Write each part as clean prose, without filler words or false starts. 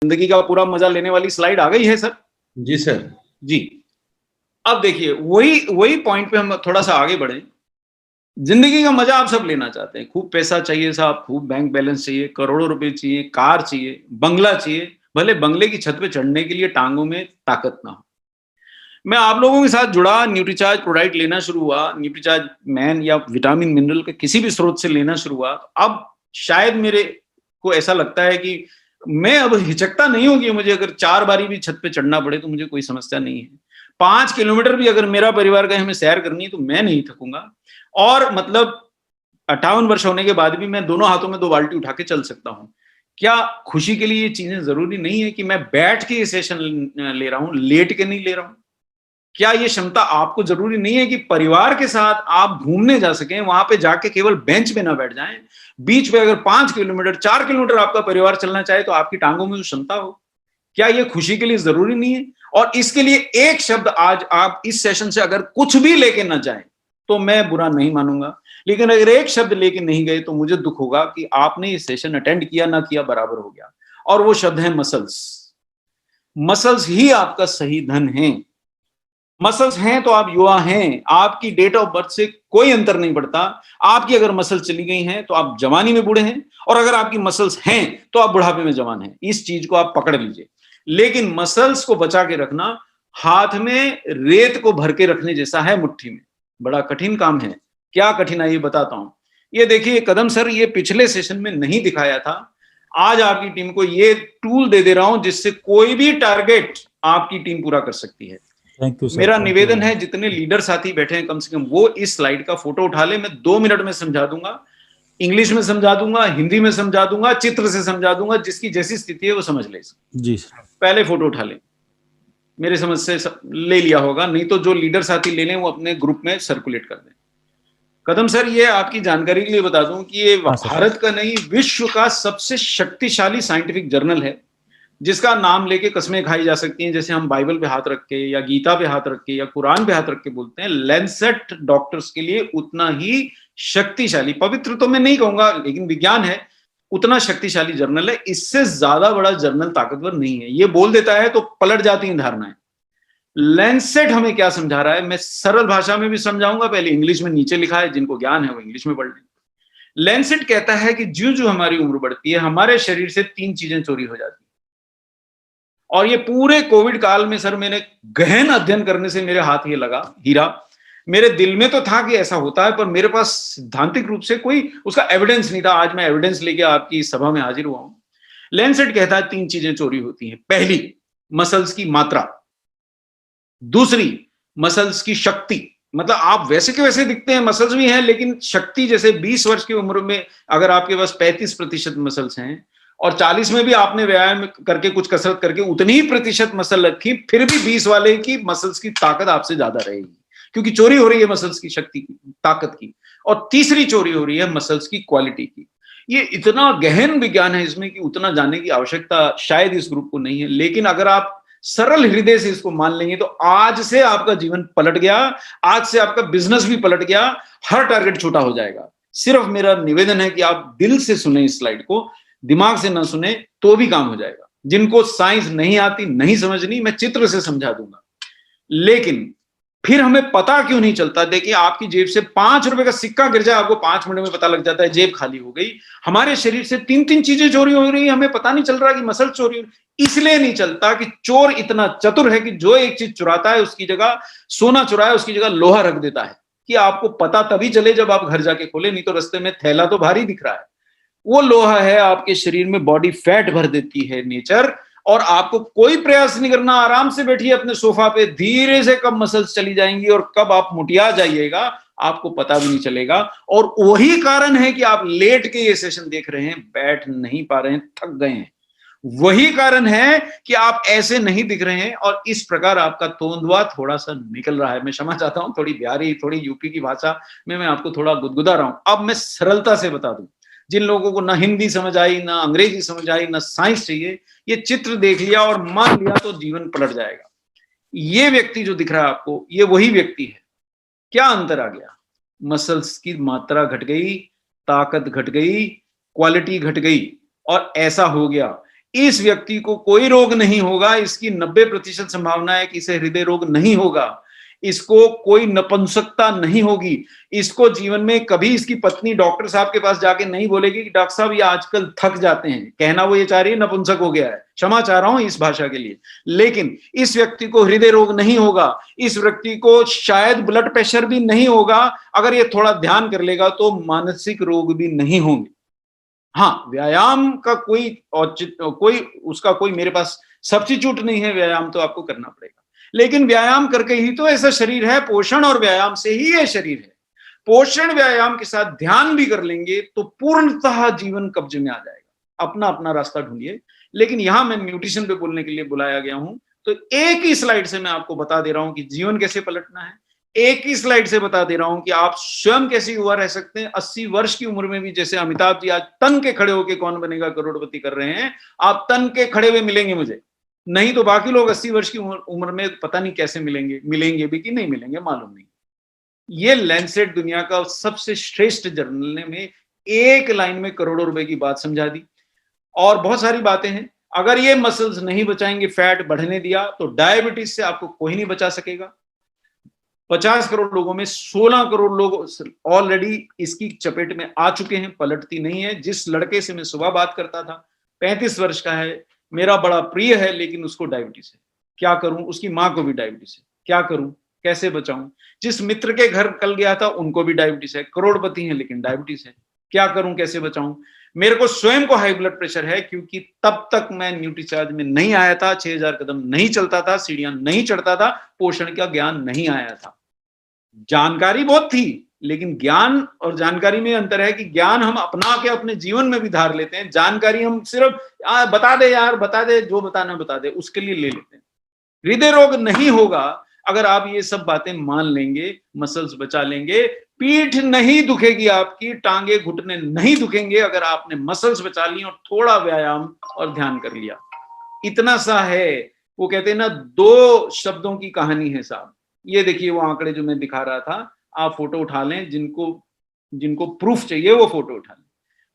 जिंदगी का पूरा मजा लेने वाली स्लाइड आ गई है सर? जी सर। जी। अब देखिए वही वही पॉइंट पे हम थोड़ा सा आगे बढ़े। जिंदगी का मजा आप सब लेना चाहते हैं, खूब पैसा चाहिए साहब, खूब बैंक बैलेंस चाहिए, करोड़ों रुपए चाहिए, कार चाहिए, बंगला चाहिए, भले बंगले की छत पे चढ़ने के लिए टांगों में ताकत ना हो। मैं आप लोगों के साथ जुड़ा, न्यूट्रीचार्ज प्रोडक्ट लेना शुरू हुआ, न्यूट्रीचार्ज मैन या विटामिन मिनरल के किसी भी स्रोत से लेना शुरू हुआ। अब शायद मेरे को ऐसा लगता है कि मैं अब हिचकता नहीं हूं कि मुझे अगर 4 बारी भी छत पे चढ़ना पड़े तो मुझे कोई समस्या नहीं है। 5 किलोमीटर भी अगर मेरा परिवार कहे हमें सैर करनी है तो मैं नहीं थकूंगा। और मतलब 58 वर्ष होने के बाद भी मैं दोनों हाथों में 2 बाल्टी उठा के चल सकता हूँ। क्या खुशी के लिए ये चीजें जरूरी नहीं है कि मैं बैठ के ये सेशन ले रहा हूँ, लेट के नहीं ले रहा हूँ? क्या ये क्षमता आपको जरूरी नहीं है कि परिवार के साथ आप घूमने जा सकें, वहां पे जाके केवल बेंच पे ना बैठ जाएं? बीच पे अगर 5 किलोमीटर 4 किलोमीटर आपका परिवार चलना चाहे तो आपकी टांगों में तो क्षमता हो। क्या ये खुशी के लिए जरूरी नहीं है? और इसके लिए एक शब्द आज आप इस सेशन से अगर कुछ भी लेके ना जाए तो मैं बुरा नहीं मानूंगा, लेकिन अगर एक शब्द लेके नहीं गए तो मुझे दुख होगा कि आपने ये सेशन अटेंड किया ना किया बराबर हो गया। और वो शब्द है मसल्स। मसल्स ही आपका सही धन है। मसल्स हैं तो आप युवा हैं, आपकी डेट ऑफ बर्थ से कोई अंतर नहीं पड़ता। आपकी अगर मसल्स चली गई हैं तो आप जवानी में बूढ़े हैं, और अगर आपकी मसल्स हैं तो आप बुढ़ापे में जवान हैं। इस चीज को आप पकड़ लीजिए। लेकिन मसल्स को बचा के रखना हाथ में रेत को भर के रखने जैसा है, मुट्ठी में। बड़ा कठिन काम है। क्या कठिन है ये बताता हूं। ये देखिए कदम सर, ये पिछले सेशन में नहीं दिखाया था। आज आपकी टीम को ये टूल दे दे रहा हूं जिससे कोई भी टारगेट आपकी टीम पूरा कर सकती है। Thank you sir. मेरा निवेदन है जितने लीडर साथी बैठे हैं कम से कम वो इस स्लाइड का फोटो उठा ले। मैं 2 मिनट में समझा दूंगा, इंग्लिश में समझा दूंगा, हिंदी में समझा दूंगा, चित्र से समझा दूंगा, जिसकी जैसी स्थिति है वो समझ ले। जी सर। पहले फोटो उठा ले। मेरे समझ से ले लिया होगा, नहीं तो जो लीडर साथी ले लें वो अपने ग्रुप में सर्कुलेट कर दें। कदम सर, ये आपकी जानकारी के लिए बता दूं कि ये भारत का नहीं विश्व का सबसे शक्तिशाली साइंटिफिक जर्नल है, जिसका नाम लेके कस्में खाई जा सकती हैं। जैसे हम बाइबल पे हाथ रख के या गीता पे हाथ रख के या कुरान पे हाथ रख के बोलते हैं, लैंसेट डॉक्टर्स के लिए उतना ही शक्तिशाली, पवित्र तो मैं नहीं कहूंगा लेकिन विज्ञान है, उतना शक्तिशाली जर्नल है। इससे ज्यादा बड़ा जर्नल ताकतवर नहीं है। ये बोल देता है तो पलट जाती हैं धारणाएं। लैंसेट हमें क्या समझा रहा है, मैं सरल भाषा में भी समझाऊंगा, पहले इंग्लिश में नीचे लिखा है, जिनको ज्ञान है वो इंग्लिश में पढ़ लें। लैंसेट कहता है कि ज्यों ज्यों हमारी उम्र बढ़ती है हमारे शरीर से 3 चीजें चोरी हो जाती हैं। और ये पूरे कोविड काल में सर मैंने गहन अध्ययन करने से मेरे हाथ ये लगा हीरा। मेरे दिल में तो था कि ऐसा होता है, पर मेरे पास सिद्धांतिक रूप से कोई उसका एविडेंस नहीं था। आज मैं एविडेंस लेके आपकी सभा में हाजिर हुआ हूं। लैंसेट कहता है 3 चीजें चोरी होती हैं। पहली, मसल्स की मात्रा। दूसरी, मसल्स की शक्ति। मतलब आप वैसे के वैसे दिखते हैं, मसल्स भी हैं, लेकिन शक्ति जैसे 20 वर्ष की उम्र में अगर आपके पास 35% मसल्स हैं और 40 में भी आपने व्यायाम करके कुछ कसरत करके उतनी ही प्रतिशत मसल रखी, फिर भी 20 वाले की मसल्स की ताकत आपसे ज्यादा रहेगी, क्योंकि चोरी हो रही है मसल्स की शक्ति की, ताकत की। और तीसरी चोरी हो रही है मसल्स की क्वालिटी की। ये इतना गहन विज्ञान है इसमें कि उतना जानने की आवश्यकता शायद इस ग्रुप को नहीं है, लेकिन अगर आप सरल हृदय से इसको मान लेंगे तो आज से आपका जीवन पलट गया, आज से आपका बिजनेस भी पलट गया, हर टारगेट छोटा हो जाएगा। सिर्फ मेरा निवेदन है कि आप दिल से सुने इस स्लाइड को, दिमाग से ना सुने तो भी काम हो जाएगा। जिनको साइंस नहीं आती, नहीं समझनी, मैं चित्र से समझा दूंगा। लेकिन फिर हमें पता क्यों नहीं चलता? देखिए आपकी जेब से 5 रुपए का सिक्का गिर जाए, आपको 5 मिनट में पता लग जाता है जेब खाली हो गई। हमारे शरीर से 3-3 चीजें चोरी हो रही है, हमें पता नहीं चल रहा कि मसल चोरी। इसलिए नहीं चलता कि चोर इतना चतुर है कि जो एक चीज चुराता है उसकी जगह सोना चुराए, उसकी जगह लोहा रख देता है, कि आपको पता तभी चले जब आप घर जाके खोले, नहीं तो रास्ते में थैला तो भारी दिख रहा है। वो लोहा है, आपके शरीर में बॉडी फैट भर देती है नेचर, और आपको कोई प्रयास नहीं करना। आराम से बैठिए अपने सोफा पे, धीरे से कब मसल्स चली जाएंगी और कब आप मुटिया जाइएगा आपको पता भी नहीं चलेगा। और वही कारण है कि आप लेट के ये सेशन देख रहे हैं, बैठ नहीं पा रहे हैं, थक गए हैं। वही कारण है कि आप ऐसे नहीं दिख रहे हैं और इस प्रकार आपका तोंदवा थोड़ा सा निकल रहा है। मैं क्षमा चाहता हूं, थोड़ी बिहारी, थोड़ी यूपी की भाषा में मैं आपको थोड़ा गुदगुदा रहा हूं। अब मैं सरलता से बता दूं, जिन लोगों को ना हिंदी समझ आई, ना अंग्रेजी समझ आई, ना साइंस चाहिए, ये चित्र देख लिया और मान लिया तो जीवन पलट जाएगा। ये व्यक्ति जो दिख रहा है आपको, ये वही व्यक्ति है। क्या अंतर आ गया? मसल्स की मात्रा घट गई, ताकत घट गई, क्वालिटी घट गई। और ऐसा हो गया इस व्यक्ति को कोई रोग नहीं होगा, इसकी 90% संभावना है कि इसे हृदय रोग नहीं होगा, इसको कोई नपुंसकता नहीं होगी, इसको जीवन में कभी इसकी पत्नी डॉक्टर साहब के पास जाके नहीं बोलेगी कि डॉक्टर साहब ये आजकल थक जाते हैं, कहना वो ये चाह रही है नपुंसक हो गया है, क्षमा चाह रहा हूं इस भाषा के लिए, लेकिन इस व्यक्ति को हृदय रोग नहीं होगा, इस व्यक्ति को शायद ब्लड प्रेशर भी नहीं होगा, अगर ये थोड़ा ध्यान कर लेगा तो मानसिक रोग भी नहीं होंगे। हाँ, व्यायाम का कोई उसका कोई मेरे पास सब्स्टिट्यूट नहीं है, व्यायाम तो आपको करना पड़ेगा, लेकिन व्यायाम करके ही तो ऐसा शरीर है, पोषण और व्यायाम से ही ये शरीर है। पोषण व्यायाम के साथ ध्यान भी कर लेंगे तो पूर्णतः जीवन कब्जे में आ जाएगा। अपना अपना रास्ता ढूंढिए, लेकिन यहां मैं न्यूट्रिशन पे बोलने के लिए बुलाया गया हूं, तो एक ही स्लाइड से मैं आपको बता दे रहा हूं कि जीवन कैसे पलटना है, एक ही स्लाइड से बता दे रहा हूं कि आप स्वयं कैसी युवा रह सकते हैं। 80 वर्ष की उम्र में भी, जैसे अमिताभ जी आज तन के खड़े होकर कौन बनेगा करोड़पति कर रहे हैं, आप तन के खड़े हुए मिलेंगे मुझे, नहीं तो बाकी लोग 80 वर्ष की उम्र में पता नहीं कैसे मिलेंगे भी कि नहीं मिलेंगे, मालूम नहीं। ये लैंसेट दुनिया का सबसे श्रेष्ठ जर्नल ने में एक लाइन में करोड़ों रुपए की बात समझा दी, और बहुत सारी बातें हैं। अगर ये मसल्स नहीं बचाएंगे, फैट बढ़ने दिया, तो डायबिटीज से आपको कोई नहीं बचा सकेगा। 50 करोड़ लोगों में 16 करोड़ लोग ऑलरेडी इसकी चपेट में आ चुके हैं, पलटती नहीं है। जिस लड़के से मैं सुबह बात करता था, 35 वर्ष का है, मेरा बड़ा प्रिय है, लेकिन उसको डायबिटीज है, क्या करूं? उसकी मां को भी डायबिटीज है, क्या करूं, कैसे बचाऊं? जिस मित्र के घर कल गया था, उनको भी डायबिटीज है, करोड़पति है लेकिन डायबिटीज है, क्या करूं, कैसे बचाऊं? मेरे को स्वयं को हाई ब्लड प्रेशर है, क्योंकि तब तक मैं न्यूट्रीचार्ज में नहीं आया था, 6000 कदम नहीं चलता था, सीढ़ियां नहीं चढ़ता था, पोषण का ज्ञान नहीं आया था। जानकारी बहुत थी, लेकिन ज्ञान और जानकारी में अंतर है कि ज्ञान हम अपना के अपने जीवन में भी धार लेते हैं, जानकारी हम सिर्फ बता दे यार, बता दे, जो बताना बता दे, उसके लिए ले लेते हैं। हृदय रोग नहीं होगा अगर आप ये सब बातें मान लेंगे, मसल्स बचा लेंगे, पीठ नहीं दुखेगी आपकी, टांगे घुटने नहीं दुखेंगे अगर आपने मसल्स बचा ली और थोड़ा व्यायाम और ध्यान कर लिया। इतना सा है। वो कहते हैं ना, 2 शब्दों की कहानी है साहब। ये देखिए वो आंकड़े जो मैं दिखा रहा था, आप फोटो उठा लें, जिनको प्रूफ चाहिए वो फोटो उठा लें।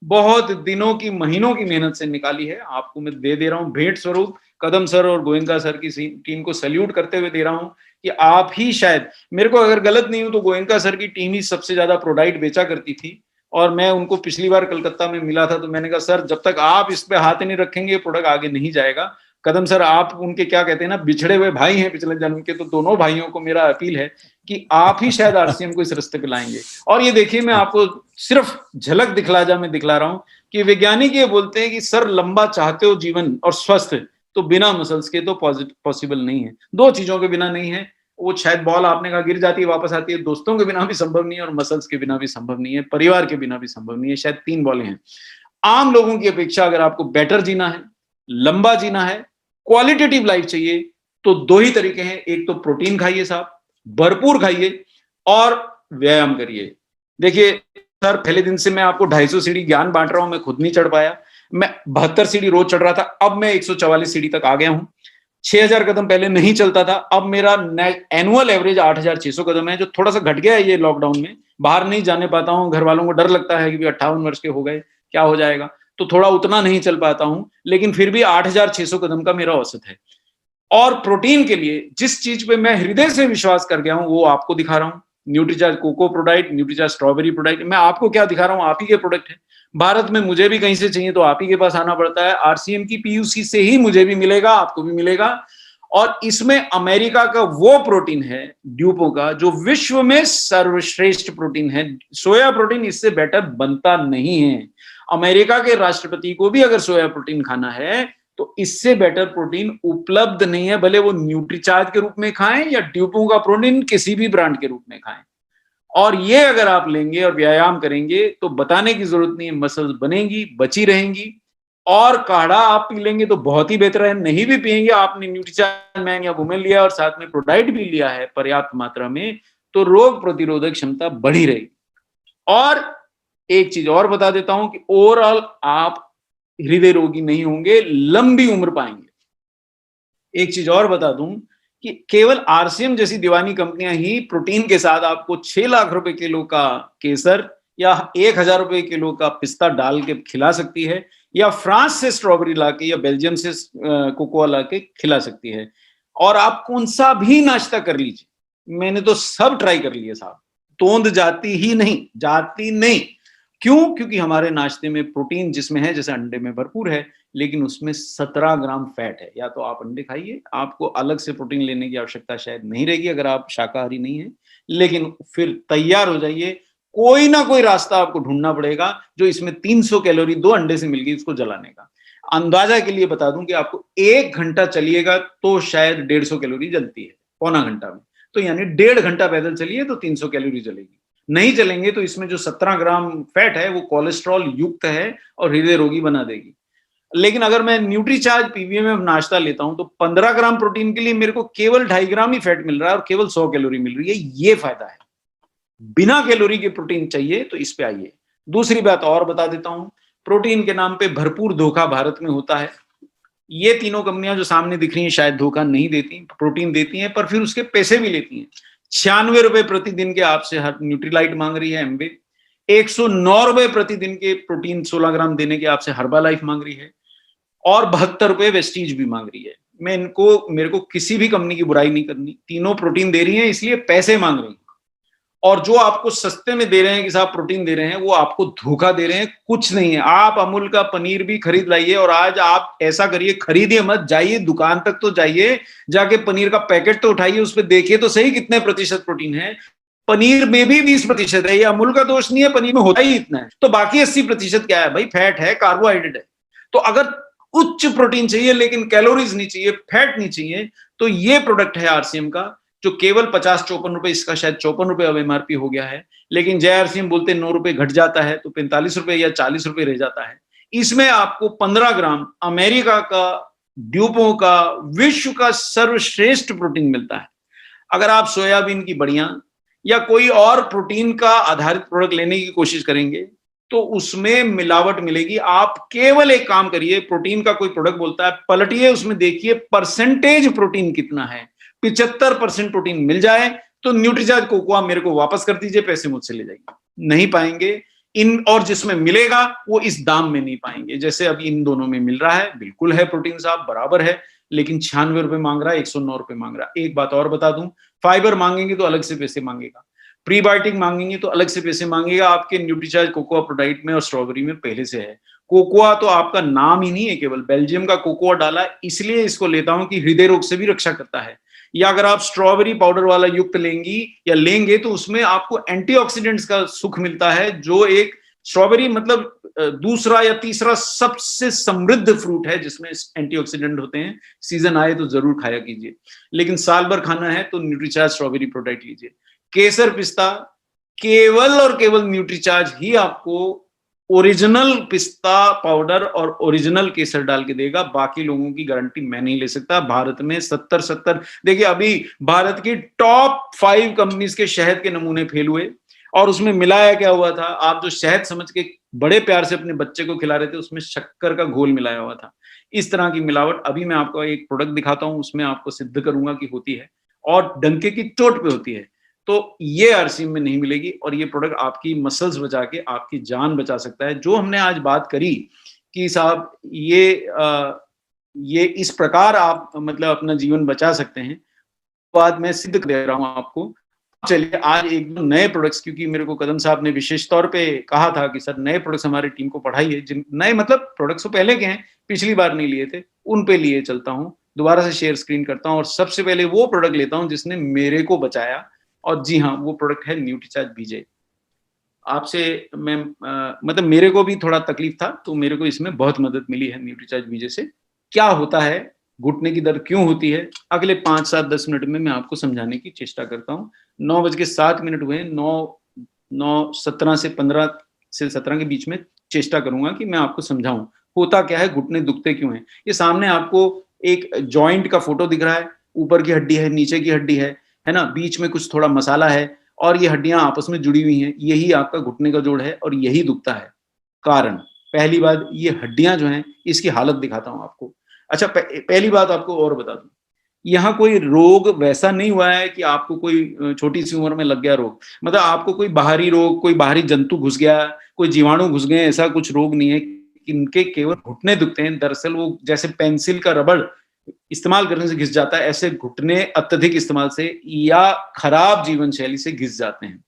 बहुत दिनों की, महीनों की मेहनत से निकाली है, आपको मैं दे रहा हूं भेंट स्वरूप। कदम सर और गोयनका सर की टीम को सैल्यूट करते हुए दे रहा हूं कि आप ही शायद, मेरे को अगर गलत नहीं हूं तो गोयनका सर की टीम ही सबसे ज्यादा प्रोडाइट बेचा करती थी, और मैं उनको पिछली बार कलकत्ता में मिला था तो मैंने कहा सर जब तक आप इस पे हाथ नहीं रखेंगे प्रोडक्ट आगे नहीं जाएगा। कदम सर आप उनके क्या कहते हैं ना, बिछड़े हुए भाई हैं पिछले जन्म के, तो दोनों भाइयों को मेरा अपील है कि आप ही शायद आरसीएम को इस रास्ते पे लाएंगे। और ये देखिए, मैं आपको सिर्फ झलक दिखला रहा हूं कि वैज्ञानिक ये बोलते हैं कि सर लंबा चाहते हो जीवन और स्वस्थ, तो बिना मसल्स के तो पॉसिबल नहीं है। 2 चीजों के बिना नहीं है। वो शायद बॉल आपने कहा गिर जाती है वापस आती है, दोस्तों के बिना भी संभव नहीं है, और मसल्स के बिना भी संभव नहीं है, परिवार के बिना भी संभव नहीं है। शायद 3 बॉलें हैं। आम लोगों की अपेक्षा अगर आपको बेटर जीना है, लंबा जीना है, क्वालिटेटिव लाइफ चाहिए, तो 2 ही तरीके हैं। एक तो प्रोटीन खाइए साहब, भरपूर खाइए, और व्यायाम करिए। देखिए सर, पहले दिन से मैं आपको 250 सीढ़ी ज्ञान बांट रहा हूं, मैं खुद नहीं चढ़ पाया। मैं 72 सीढ़ी रोज चढ़ रहा था, अब मैं 144 सीढ़ी तक आ गया हूं। 6000 कदम पहले नहीं चलता था, अब मेरा एनुअल एवरेज 8600 कदम है, जो थोड़ा सा घट गया है ये लॉकडाउन में। बाहर नहीं जाने पाता हूं, घर वालों को डर लगता है कि 58 वर्ष के हो गए, क्या हो जाएगा, तो थोड़ा उतना नहीं चल पाता हूं, लेकिन फिर भी 8600 कदम का मेरा औसत है। और प्रोटीन के लिए जिस चीज पे मैं हृदय से विश्वास कर गया हूं वो आपको दिखा रहा हूं। Nutricharge cocoa product, Nutricharge strawberry product, मैं आपको क्या दिखा रहा हूं, आप ही के प्रोडक्ट है। भारत में मुझे भी कहीं से चाहिए तो आप ही के पास आना पड़ता है, आरसीएम की पीयूसी से ही मुझे भी मिलेगा, आपको भी मिलेगा। और इसमें अमेरिका का वो प्रोटीन है ड्यूपो का, जो विश्व में सर्वश्रेष्ठ प्रोटीन है। सोया प्रोटीन इससे बेटर बनता नहीं है। अमेरिका के राष्ट्रपति को भी अगर सोया प्रोटीन खाना है तो इससे बेटर प्रोटीन उपलब्ध नहीं है, भले वो न्यूट्रीचार्ज के रूप में खाएं या ड्यूपो का प्रोटीन किसी भी ब्रांड के रूप में खाएं। और ये अगर आप लेंगे और व्यायाम करेंगे तो बताने की जरूरत नहीं है, मसल्स बनेंगी, बची रहेंगी। और काढ़ा आप पी लेंगे तो बहुत ही बेहतर है। नहीं भी पिएंगे, आपने न्यूट्रीचार्ज मैन या वुमेन लिया और साथ में प्रोडाइट भी लिया है पर्याप्त मात्रा में, तो रोग प्रतिरोधक क्षमता बढ़ी रहेगी। और एक चीज और बता देता हूं कि ओवरऑल आप हृदय रोगी नहीं होंगे, लंबी उम्र पाएंगे। एक चीज और बता दूं कि केवल आरसीएम जैसी दीवानी कंपनियां ही प्रोटीन के साथ आपको 6 लाख रुपए किलो का केसर या 1000 रुपए किलो का पिस्ता डाल के खिला सकती है। या फ्रांस से स्ट्रॉबेरी लाके या बेल्जियम से कोकोआ लाके खिला सकती है। और आप कौन सा भी नाश्ता कर लीजिए, मैंने तो सब ट्राई कर लिए साहब, तोंद जाती ही नहीं, जाती नहीं। क्यों? क्योंकि हमारे नाश्ते में प्रोटीन जिसमें है, जैसे अंडे में भरपूर है, लेकिन उसमें 17 ग्राम फैट है। या तो आप अंडे खाइए, आपको अलग से प्रोटीन लेने की आवश्यकता शायद नहीं रहेगी अगर आप शाकाहारी नहीं हैं, लेकिन फिर तैयार हो जाइए, कोई ना कोई रास्ता आपको ढूंढना पड़ेगा जो इसमें 300 कैलोरी 2 अंडे से मिल गई इसको जलाने का। अंदाजा के लिए बता दूं कि आपको 1 घंटा चलिएगा तो शायद 150 कैलोरी जलती है, पौना घंटा में। तो यानी 1.5 घंटा पैदल चलिए तो 300 कैलोरी जलेगी। नहीं चलेंगे तो इसमें जो 17 ग्राम फैट है वो कोलेस्ट्रॉल युक्त है और हृदय रोगी बना देगी। लेकिन अगर मैं न्यूट्रीचार्ज पीवीएम में नाश्ता लेता हूं तो 15 ग्राम प्रोटीन के लिए मेरे को केवल 2.5 ग्राम ही फैट मिल रहा है और केवल 100 कैलोरी मिल रही है। ये फायदा है। बिना कैलोरी के प्रोटीन चाहिए तो इस पे आइए। दूसरी बात और बता देता हूं, प्रोटीन के नाम पे भरपूर धोखा भारत में होता है। ये तीनों कंपनियां जो सामने दिख रही हैं शायद धोखा नहीं देती, प्रोटीन देती हैं, पर फिर उसके पैसे भी लेती हैं। 96 रुपए प्रतिदिन के आपसे हर न्यूट्रीलाइट मांग रही है एमबे, 109 रुपए प्रतिदिन के प्रोटीन 16 ग्राम देने के आपसे हर्बालाइफ मांग रही है, और 72 रुपए वेस्टीज भी मांग रही है। मेरे को किसी भी कंपनी की बुराई नहीं करनी, तीनों प्रोटीन दे रही हैं इसलिए पैसे मांग रही हैं। और जो आपको सस्ते में दे रहे हैं कि साहब प्रोटीन दे रहे हैं, वो आपको धोखा दे रहे हैं, कुछ नहीं है। आप अमूल का पनीर भी खरीद लाइए, और आज आप ऐसा करिए, खरीदिए मत, जाइए दुकान तक तो जाइए, जाके पनीर का पैकेट तो उठाइए, उस पर देखिए तो सही कितने प्रतिशत प्रोटीन है। पनीर में भी 20% है, ये अमूल का दोष नहीं है, पनीर में होता ही इतना है। तो बाकी 80% क्या है भाई? फैट है, कार्बोहाइड्रेट है। तो अगर उच्च प्रोटीन चाहिए लेकिन कैलोरीज नहीं चाहिए, फैट नहीं चाहिए, तो ये प्रोडक्ट है आरसीएम का, जो केवल 50-54 रुपए, इसका शायद 54 रुपए अब एमआरपी हो गया है, लेकिन जय आरसीएम बोलते 9 रुपए घट जाता है तो 45 रुपए या 40 रुपए रह जाता है। इसमें आपको 15 ग्राम अमेरिका का, ड्यूपो का, विश्व का सर्वश्रेष्ठ प्रोटीन मिलता है। अगर आप सोयाबीन की बढ़िया या कोई और प्रोटीन का आधारित प्रोडक्ट लेने की कोशिश करेंगे तो उसमें मिलावट मिलेगी। आप केवल एक काम करिए, प्रोटीन का कोई प्रोडक्ट बोलता है, पलटिए, उसमें देखिए परसेंटेज प्रोटीन कितना है। 75% प्रोटीन मिल जाए तो न्यूट्रीचार्ज कोकोआ मेरे को वापस कर दीजिए, पैसे मुझसे ले जाइए। नहीं पाएंगे इन, और जिसमें मिलेगा वो इस दाम में नहीं पाएंगे जैसे अभी इन दोनों में मिल रहा है। बिल्कुल है, प्रोटीन साहब बराबर है, लेकिन 96 रुपए मांग रहा है, 109 रुपए मांग रहा है। एक बात और बता दूं, फाइबर मांगेंगे तो अलग से पैसे मांगेगा, प्रीबायोटिक मांगेंगे तो अलग से पैसे मांगेगा। आपके न्यूट्रीचार्ज कोकोआ प्रोडाइट में और स्ट्रॉबेरी में पहले से है। कोकोआ तो आपका नाम ही नहीं है, केवल बेल्जियम का कोकोआ डाला, इसलिए इसको लेता हूं कि हृदय रोग से भी रक्षा करता है। या अगर आप स्ट्रॉबेरी पाउडर वाला युक्त लेंगी या लेंगे तो उसमें आपको एंटीऑक्सीडेंट्स का सुख मिलता है, जो एक स्ट्रॉबेरी मतलब दूसरा या तीसरा सबसे समृद्ध फ्रूट है जिसमें एंटीऑक्सीडेंट होते हैं। सीजन आए तो जरूर खाया कीजिए, लेकिन साल भर खाना है तो न्यूट्रीचार्ज स्ट्रॉबेरी प्रोडक्ट लीजिए। केसर पिस्ता केवल और केवल न्यूट्रीचार्ज ही आपको ओरिजिनल पिस्ता पाउडर और ओरिजिनल केसर डाल के देगा। बाकी लोगों की गारंटी मैं नहीं ले सकता। भारत में 70 देखिए, अभी भारत की टॉप 5 कंपनीज के शहद के नमूने फेल हुए, और उसमें मिलाया क्या हुआ था? आप जो शहद समझ के बड़े प्यार से अपने बच्चे को खिला रहे थे, उसमें शक्कर का घोल मिलाया हुआ था। इस तरह की मिलावट अभी मैं आपको एक प्रोडक्ट दिखाता हूं, उसमें आपको सिद्ध करूंगा कि होती है, और डंके की चोट पे होती है। तो ये आरसीएम में नहीं मिलेगी, और ये प्रोडक्ट आपकी मसल्स बचा के आपकी जान बचा सकता है। जो हमने आज बात करी कि साहब ये इस प्रकार आप मतलब अपना जीवन बचा सकते हैं, बात मैं सिद्ध कर दे रहा हूं आपको। चलिए आज एक दो नए प्रोडक्ट्स, क्योंकि मेरे को कदम साहब ने विशेष तौर पे कहा था कि सर नए प्रोडक्ट्स हमारी टीम को पढ़ाइए, जिन नए मतलब प्रोडक्ट्स तो पहले के हैं, पिछली बार नहीं लिए थे, उन पे लिए चलता हूं। दोबारा से शेयर स्क्रीन करता हूं और सबसे पहले वो प्रोडक्ट लेता हूं जिसने मेरे को बचाया, और जी हाँ, वो प्रोडक्ट है न्यूट्रीचार्ज बीजे। आपसे मैं मतलब मेरे को भी थोड़ा तकलीफ था, तो मेरे को इसमें बहुत मदद मिली है न्यूट्रीचार्ज बीजे से। क्या होता है, घुटने की दर्द क्यों होती है, अगले 5, 7, 10 मिनट में मैं आपको समझाने की चेष्टा करता हूँ। 9:07 हुए, 9:17 से 15 से 17 के बीच में चेष्टा करूंगा कि मैं आपको समझाऊं होता क्या है, घुटने दुखते क्यों हैं। ये सामने आपको एक जॉइंट का फोटो दिख रहा है, ऊपर की हड्डी है, नीचे की हड्डी है ना, बीच में कुछ थोड़ा मसाला है, और ये हड्डियां आपस में जुड़ी हुई हैं। यही आपका घुटने का जोड़ है और यही दुखता है। कारण, पहली बात, ये हड्डियां जो हैं इसकी हालत दिखाता हूं आपको। अच्छा, पहली बात आपको और बता दूं, यहाँ कोई रोग वैसा नहीं हुआ है कि आपको कोई छोटी सी उम्र में लग गया रोग, मतलब आपको कोई बाहरी रोग, कोई बाहरी जंतु घुस गया, कोई जीवाणु घुस गए, ऐसा कुछ रोग नहीं है। इनके केवल घुटने दुखते हैं, दरअसल वो जैसे पेंसिल का रबड़ इस्तेमाल करने से घिस जाता है, ऐसे घुटने अत्यधिक इस्तेमाल से या खराब जीवन शैली से घिस जाते हैं।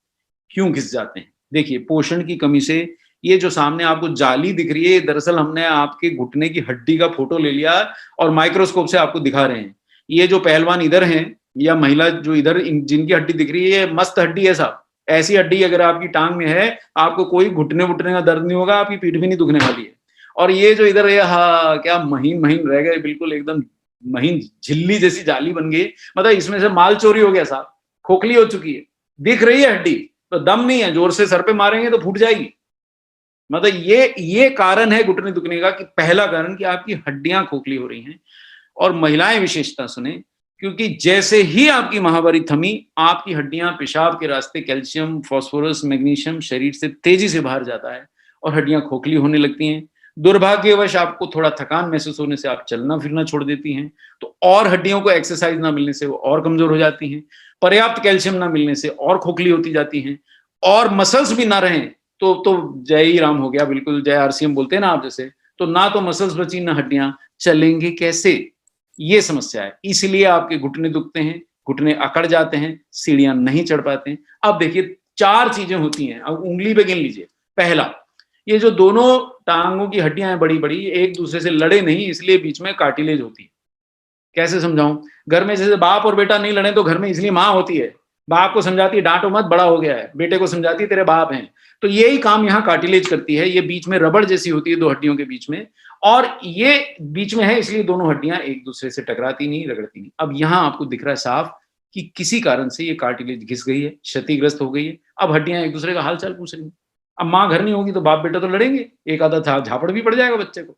क्यों घिस जाते हैं? देखिए, पोषण की कमी से ये जो सामने आपको जाली दिख रही है, दरअसल हमने आपके घुटने की हड्डी का फोटो ले लिया और माइक्रोस्कोप से आपको दिखा रहे हैं। ये जो पहलवान इधर हैं या महिला जो इधर जिनकी हड्डी दिख रही है, ये मस्त हड्डी है साहब। ऐसी हड्डी अगर आपकी टांग में है, आपको कोई घुटने-वुटने का दर्द नहीं होगा, आपकी पीठ भी नहीं दुखने वाली है। और ये जो इधर है, हाँ, क्या महीन-महीन रह गए, बिल्कुल एकदम महीन झिल्ली जैसी जाली बन गई। मतलब इसमें से माल चोरी हो गया साहब, खोखली हो चुकी है। दिख रही है हड्डी, तो दम नहीं है, जोर से सर पे मारेंगे तो फूट जाएगी। मतलब ये कारण है घुटने दुखने का, कि पहला कारण कि आपकी हड्डियां खोखली हो रही हैं। और महिलाएं विशेषता सुने, क्योंकि जैसे ही आपकी माहवारी थमी, आपकी हड्डियां पेशाब के रास्ते कैल्शियम, फास्फोरस, मैग्नीशियम शरीर से तेजी से बाहर जाता है और हड्डियां खोखली होने लगती हैं। दुर्भाग्यवश आपको थोड़ा थकान महसूस होने से आप चलना फिरना छोड़ देती हैं, तो और हड्डियों को एक्सरसाइज ना मिलने से वो और कमजोर हो जाती हैं। पर्याप्त कैल्शियम ना मिलने से और खोखली होती जाती हैं, और मसल्स भी ना रहें तो जय ही राम हो गया, बिल्कुल जय आरसीएम बोलते हैं ना आप जैसे। तो ना तो मसल्स बची ना हड्डियां, चलेंगे कैसे? ये समस्या है। इसलिए आपके घुटने दुखते हैं, घुटने अकड़ जाते हैं, सीढ़ियां नहीं चढ़ पाते हैं। अब देखिए 4 चीजें होती हैं, अब उंगली पे गिन लीजिए। पहला, ये जो दोनों टांगों की हड्डियां हैं बड़ी-बड़ी, एक दूसरे से लड़े नहीं, इसलिए बीच में कार्टिलेज होती है। कैसे समझाऊं? घर में जैसे बाप और बेटा नहीं लड़े तो घर में इसलिए माँ होती है। बाप को समझाती है डांटो मत, बड़ा हो गया है। बेटे को समझाती है तेरे बाप हैं। तो यही काम यहाँ कार्टिलेज करती है। ये बीच में रबड़ जैसी होती है 2 हड्डियों के बीच में, और ये बीच में है, इसलिए दोनों हड्डियां एक दूसरे से टकराती नहीं, रगड़ती नहीं। अब यहाँ आपको दिख रहा है साफ कि किसी कारण से ये कार्टिलेज घिस गई है, क्षतिग्रस्त हो गई है। अब हड्डियां एक दूसरे का हाल चाल पूछ रही हैं। अब माँ घर नहीं होगी तो बाप बेटा तो लड़ेंगे, एक आधा था झापड़ भी पड़ जाएगा बच्चे को।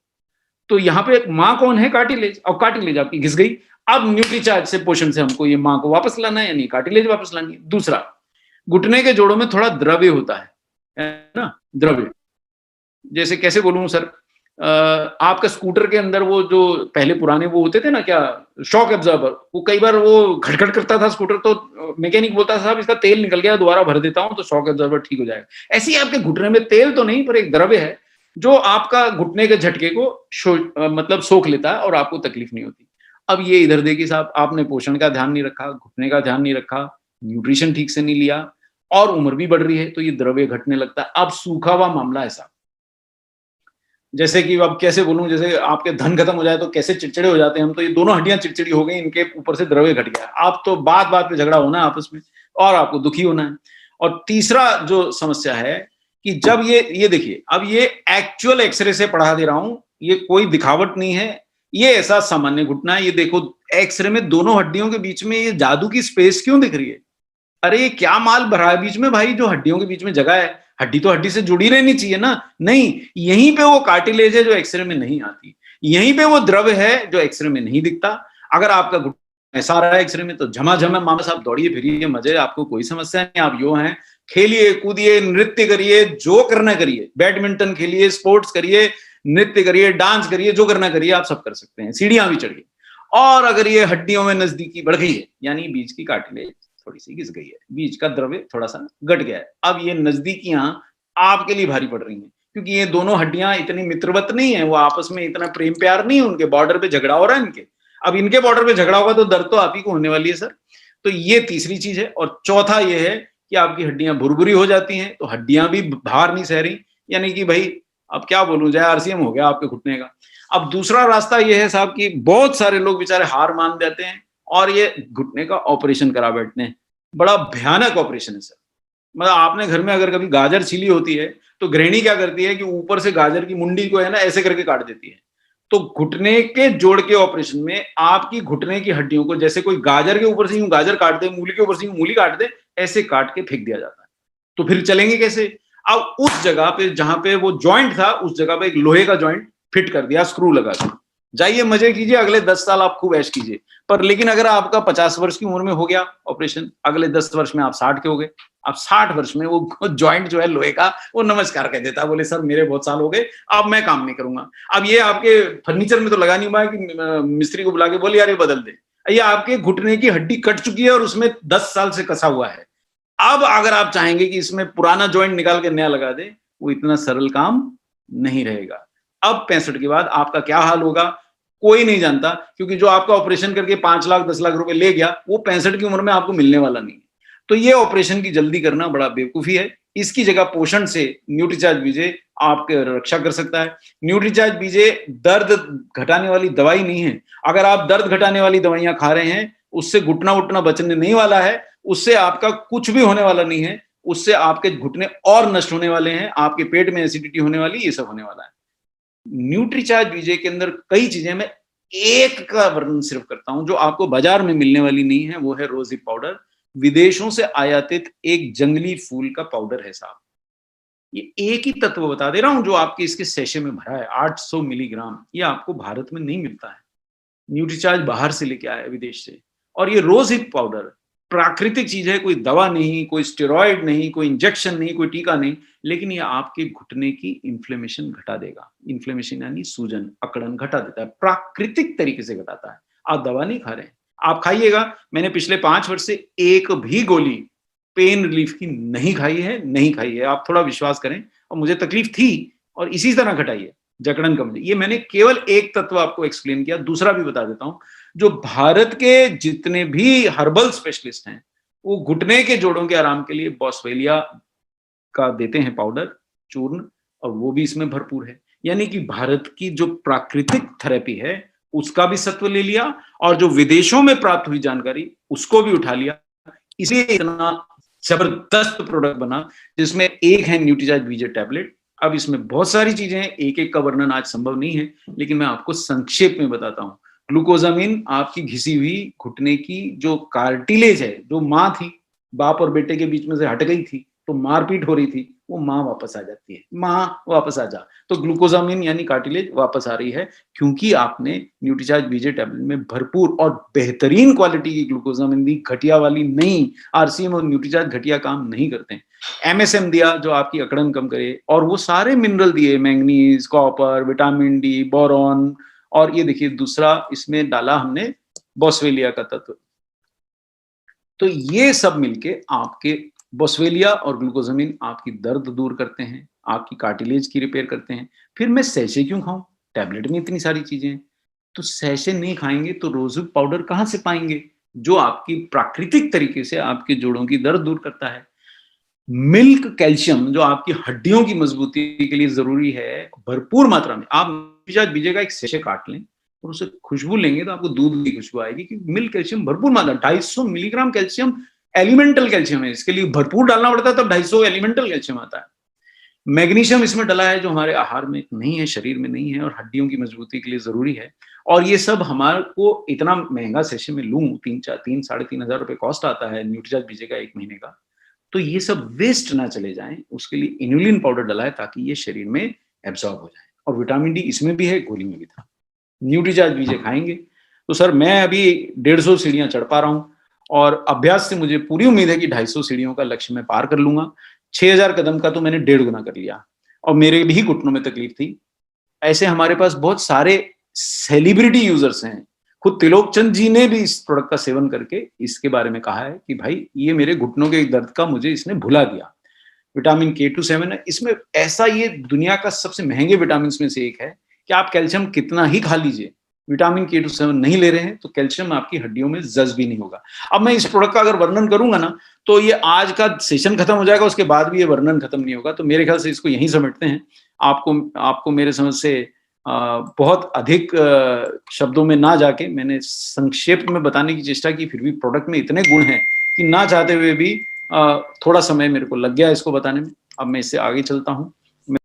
तो यहाँ पे माँ कौन है? कार्टिलेज। और कार्टिलेज आपकी घिस गई। अब न्यूट्रीचार्ज से, पोषण से हमको ये माँ को वापस लाना है, यानी कार्टिलेज वापस लानी है। दूसरा, घुटने के जोड़ों में थोड़ा द्रव्य होता है ना? द्रव्य जैसे कैसे बोलूं सर, आपका स्कूटर के अंदर वो जो पहले पुराने वो होते थे ना, क्या, शॉक एब्जॉर्बर, वो कई बार वो घटघट करता था स्कूटर, तो मैकेनिक बोलता था साहब इसका तेल निकल गया, दोबारा भर देता हूं तो शॉक एब्जॉर्बर ठीक हो जाएगा। ऐसे ही आपके घुटने में तेल तो नहीं, पर एक द्रव्य है जो आपका घुटने के झटके को मतलब सोख लेता है और आपको तकलीफ नहीं होती। अब ये इधर देखिए साहब, आपने पोषण का ध्यान नहीं रखा, घुटने का ध्यान नहीं रखा, न्यूट्रिशन ठीक से नहीं लिया, और उम्र भी बढ़ रही है तो ये द्रव्य घटने लगता है। अब सूखा हुआ मामला है साहब। जैसे कि अब कैसे बोलूं, जैसे आपके धन खत्म हो जाए तो कैसे चिड़चिड़े हो जाते हैं हम, तो ये दोनों हड्डियां चिड़चिड़ी हो गई, इनके ऊपर से द्रव्य घट गया। आप तो बात बात पे झगड़ा होना है आपस में, और आपको दुखी होना है। और तीसरा जो समस्या है कि जब ये देखिए, अब ये एक्चुअल एक्सरे से पढ़ा दे रहा हूं, ये कोई दिखावट नहीं है, ये ऐसा सामान्य घुटना है। ये देखो एक्सरे में दोनों हड्डियों के बीच में ये जादू की स्पेस क्यों दिख रही है? अरे ये क्या माल भरा है बीच में भाई, जो हड्डियों के बीच में जगह है, हड्डी तो हड्डी से जुड़ी रहनी चाहिए ना। नहीं, यहीं पे वो कार्टिलेज है जो एक्सरे में नहीं आती, यहीं पे वो द्रव्य है जो एक्सरे में नहीं दिखता। अगर आपका घुटना ऐसा रहा है एक्सरे में तो झमाझम मामा साहब दौड़िए फिरिए, मजे, आपको कोई समस्या नहीं। आप यो हैं, खेलिए कूदिए, नृत्य करिए, जो करना करिए, बैडमिंटन खेलिए, स्पोर्ट्स करिए, नृत्य करिए, डांस करिए, जो करना करिए, आप सब कर सकते हैं, सीढ़ियां भी चढ़िए। और अगर ये हड्डियों में नजदीकी बढ़ गई है, यानी बीच की कार्टिलेज थोड़ी सी घिस गई है, बीच का द्रव्य थोड़ा सा घट गया है, अब ये नजदीकियां आपके लिए भारी पड़ रही हैं, क्योंकि ये दोनों हड्डियां इतनी मित्रवत नहीं है, वो आपस में इतना प्रेम प्यार नहीं है, उनके बॉर्डर पे झगड़ा हो रहा है इनके। अब इनके बॉर्डर पे झगड़ा होगा तो दर्द तो आप ही को होने वाली है सर। तो ये तीसरी चीज है। और चौथा ये है कि आपकी हड्डियां भुरभुरी हो जाती हैं, तो हड्डियां भी भार नहीं सह रही, यानी कि भाई अब क्या बोलूं, जय आरसीएम हो गया आपके घुटने का। अब दूसरा रास्ता ये है साहब कि बहुत सारे लोग बेचारे हार मान जाते हैं और ये घुटने का ऑपरेशन करा बैठते हैं। बड़ा भयानक ऑपरेशन है सर। मतलब आपने घर में अगर कभी गाजर छीली होती है तो गृहिणी क्या करती है कि ऊपर से गाजर की मुंडी को है ना ऐसे करके काट देती है। तो घुटने के जोड़ के ऑपरेशन में आपकी घुटने की हड्डियों को जैसे कोई गाजर के ऊपर से यूं गाजर काट दे, मूली के ऊपर से यूं मूली काट दे, ऐसे काट के फेंक दिया जाता है। तो फिर चलेंगे कैसे? अब उस जगह पे जहां पे वो जॉइंट था, उस जगह पे एक लोहे का जॉइंट फिट कर दिया स्क्रू लगा के। जाइए मजे कीजिए, अगले 10 साल आप खूब ऐश कीजिए। पर लेकिन अगर आपका 50 वर्ष की उम्र में हो गया ऑपरेशन, अगले 10 वर्ष में आप 60 के हो गए, अब 60 वर्ष में वो जॉइंट जो है लोहे का, वो नमस्कार कह देता है, बोले सर मेरे बहुत साल हो गए, अब मैं काम नहीं करूंगा। अब ये आपके फर्नीचर में तो लगा नहीं हुआ है कि मिस्त्री को बुला के बोले यार ये बदल दे। ये आपके घुटने की हड्डी कट चुकी है और उसमें 10 साल से कसा हुआ है। अब अगर आप चाहेंगे कि इसमें पुराना जॉइंट निकाल के नया लगा दे, वो इतना सरल काम नहीं रहेगा। अब 65 के बाद आपका क्या हाल होगा कोई नहीं जानता, क्योंकि जो आपका ऑपरेशन करके 5 लाख 10 लाख रुपए ले गया वो 65 की उम्र में आपको मिलने वाला नहीं है। तो ये ऑपरेशन की जल्दी करना बड़ा बेवकूफी है। इसकी जगह पोषण से न्यूट्रीचार्ज बीजे आपके रक्षा कर सकता है। न्यूट्रीचार्ज बीजे दर्द घटाने वाली दवाई नहीं है। अगर आप दर्द घटाने वाली दवाइयां खा रहे हैं, उससे घुटना उठना बचने नहीं वाला है, उससे आपका कुछ भी होने वाला नहीं है, उससे आपके घुटने और नष्ट होने वाले हैं, आपके पेट में एसिडिटी होने वाली, ये सब होने वाला है। न्यूट्रीचार्ज बीजे के अंदर कई चीजें, मैं एक का वर्णन सिर्फ करता हूं जो आपको बाजार में मिलने वाली नहीं है, वो है रोजिप पाउडर। विदेशों से आयातित एक जंगली फूल का पाउडर है साहब। ये एक ही तत्व बता दे रहा हूं जो आपके इसके सेशे में भरा है, 800 मिलीग्राम। ये आपको भारत में नहीं मिलता है। न्यूट्रीचार्ज बाहर से लेके आया है, विदेश से। और ये रोज हिप पाउडर प्राकृतिक चीज है, कोई दवा नहीं, कोई स्टेरॉइड नहीं, कोई इंजेक्शन नहीं, कोई टीका नहीं, लेकिन ये आपके घुटने की इन्फ्लेमेशन घटा देगा। इन्फ्लेमेशन यानी सूजन, अकड़न घटा देता है, प्राकृतिक तरीके से घटाता है। आप दवा नहीं खा रहे हैं, आप खाइएगा। मैंने पिछले 5 वर्ष से एक भी गोली पेन रिलीफ की नहीं खाई है, नहीं खाई है। आप थोड़ा विश्वास करें, और मुझे तकलीफ थी और इसी तरह घटाई है, जकड़न कम। ये मैंने केवल एक तत्व आपको एक्सप्लेन किया, दूसरा भी बता देता हूं। जो भारत के जितने भी हर्बल स्पेशलिस्ट हैं, वो घुटने के जोड़ों के आराम के लिए बॉस्वेलिया का देते हैं पाउडर, चूर्ण, और वो भी इसमें भरपूर है। यानी कि भारत की जो प्राकृतिक थेरेपी है उसका भी सत्व ले लिया, और जो विदेशों में प्राप्त हुई जानकारी उसको भी उठा लिया। इसलिए इतना जबरदस्त प्रोडक्ट बना, जिसमें एक है न्यूट्रीचार्ज बीजे टैबलेट। अब इसमें बहुत सारी चीजें हैं, एक एक का वर्णन आज संभव नहीं है, लेकिन मैं आपको संक्षेप में बताता हूं। ग्लूकोजामिन आपकी घिसी हुई घुटने की जो कार्टिलेज है, जो माँ थी, बाप और बेटे के बीच में से हट गई थी, तो मारपीट हो रही थी, वो माँ वापस आ जाती है। माँ वापस आ जा, तो ग्लूकोजामिन यानी कार्टिलेज वापस आ रही है, क्योंकि आपने न्यूट्रीचार्ज बीजे टैबलेट में भरपूर और बेहतरीन क्वालिटी की ग्लूकोजामिन दी, घटिया वाली नहीं। आरसीएम और न्यूट्रीचार्ज घटिया काम नहीं करते हैं। एमएसएम दिया जो आपकी अकड़न कम करे, और वो सारे मिनरल दिए, manganese, copper, vitamin D, boron, और ये देखिए दूसरा इसमें डाला हमने बॉस्वेलिया का तत्व। तो ये सब मिलके आपके बॉस्वेलिया और ग्लूकोजामिन आपकी दर्द दूर करते हैं, आपकी कार्टिलेज की रिपेयर करते हैं। फिर मैं सैशे क्यों खाऊं? टैबलेट में इतनी सारी चीजें हैं, तो सैशे नहीं खाएंगे तो रोजहिप पाउडर कहां से पाएंगे जो आपकी प्राकृतिक तरीके से आपके जोड़ों की दर्द दूर करता है। मिल्क कैल्शियम जो आपकी हड्डियों की मजबूती के लिए जरूरी है, भरपूर मात्रा में। आप बीजे का एक सैशे काट लें और उसे खुशबू लेंगे तो आपको दूध की खुशबू आएगी, क्योंकि मिल्क कैल्शियम भरपूर मात्रा, 250 मिलीग्राम कैल्शियम एलिमेंटल कैल्शियम है। इसके लिए भरपूर डालना पड़ता है, तब 250 एलिमेंटल कैल्शियम आता है। मैग्नीशियम इसमें डला है जो हमारे आहार में नहीं है, शरीर में नहीं है, और हड्डियों की मजबूती के लिए जरूरी है। और ये सब हमारे को इतना महंगा सेशन में लूं, 3-3.5 हजार रुपए कॉस्ट आता है न्यूट्रीचार्ज बीजे का 1 महीने का, तो ये सब वेस्ट ना चले जाएं, उसके लिए इन्युलिन पाउडर डला है ताकि ये शरीर में एब्जॉर्ब हो जाए। और विटामिन डी इसमें भी है, गोली में भी था। न्यूट्रीचार्ज बीजे खाएंगे तो सर मैं अभी 150 सीढ़ियां चढ़ पा रहा हूं, और अभ्यास से मुझे पूरी उम्मीद है कि 250 सीढ़ियों का लक्ष्य मैं पार कर लूंगा। 6000 कदम का तो मैंने 1.5 गुना कर लिया, और मेरे भी घुटनों में तकलीफ थी। ऐसे हमारे पास बहुत सारे सेलिब्रिटी यूजर्स हैं। खुद त्रिलोक चंद जी ने भी इस प्रोडक्ट का सेवन करके इसके बारे में कहा है कि भाई ये मेरे घुटनों के दर्द का मुझे इसने भुला दिया। विटामिन K27 है इसमें। ऐसा ये दुनिया का सबसे महंगे विटामिन में से एक है कि आप कैल्शियम कितना ही खा लीजिए, विटामिन K27 नहीं ले रहे हैं तो कैल्शियम आपकी हड्डियों में जज भी नहीं होगा। अब मैं इस प्रोडक्ट का अगर वर्णन करूंगा ना तो ये आज का सेशन खत्म हो जाएगा, उसके बाद भी ये वर्णन खत्म नहीं होगा। तो मेरे ख्याल से इसको यहीं समेटते हैं। आपको मेरे समझ से बहुत अधिक शब्दों में ना जाके मैंने संक्षेप में बताने की चेष्टा की, फिर भी प्रोडक्ट में इतने गुण हैं कि ना चाहते हुए भी थोड़ा समय मेरे को लग गया इसको बताने में। अब मैं इससे आगे चलता हूँ।